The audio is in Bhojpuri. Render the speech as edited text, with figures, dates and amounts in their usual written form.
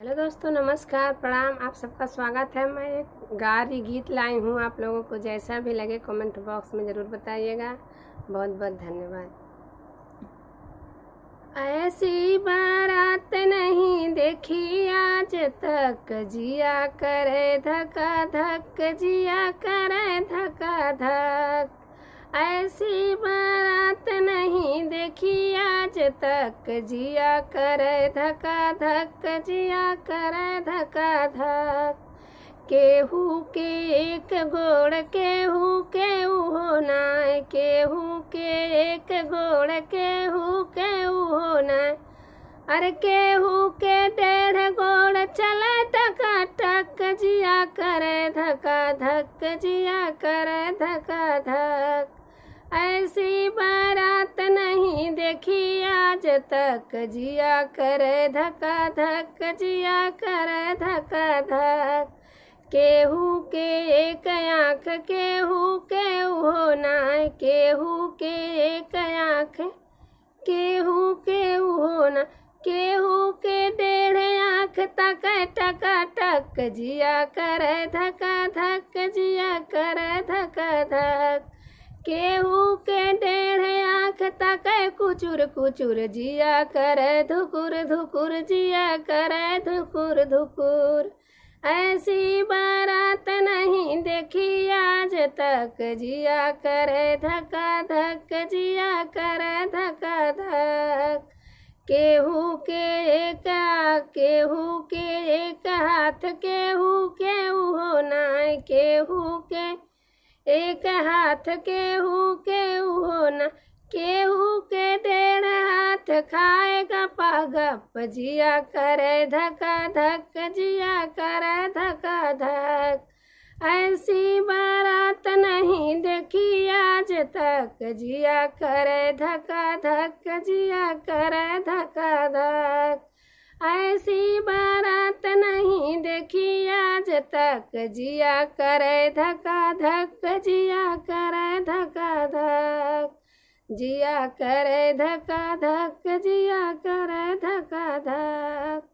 हेलो दोस्तों, नमस्कार, प्रणाम। आप सबका स्वागत है। मैं एक गा रही गीत लाई हूँ। आप लोगों को जैसा भी लगे कमेंट बॉक्स में ज़रूर बताइएगा। बहुत बहुत धन्यवाद। ऐसी बारात नहीं देखी आज तक, जिया करे धक्का धक, जिया करे धक्का धक। ऐसी बारात नहीं देखी आज तक, जिया करे धक्का धक, जिया करे धक्का धक। केहू के एक गोड़ केहू के होना, केहू के एक गोड़ केहू के होना। अरे केहू के 1.5 गोड़ चले टका टक, जिया करे धक्का धक, जिया करे धक्का धक। ऐसी बारात नहीं देखी आज तक, जिया करे धक्का धक, जिया करे धक्का धक। केहू के एक आँख केहू के होना, केहू के एक आँख केहू के होना। केहू के 1.5 आँख तक टका टक, जिया करे धक्का धक, जिया करे धक्का धक। केहू के 1.5 आँख तक कुचुर कुचुर, जिया करे धुकुर धुकुर, जिया करे धुकुर धुकुर। ऐसी बारात नहीं देखी आज तक, जिया करे धक्का धक, जिया करे धक्का धक। केहू के एक हाथ केहू के होना, केहू के एक हाथ केहू के होना। केहू के 1.5 हाथ खाएगा पागप, जिया करे धक्का धक, जिया करे धक्का धक। ऐसी बारात नहीं देखी आज तक, जिया करे धक्का धक, जिया करे धक्का धक। ऐसी बारात नहीं देखी आज तक, जिया करे धक्का धक, जिया करे धक्का धक। जिया करे धक्का धक, जिया करे धक्का धक।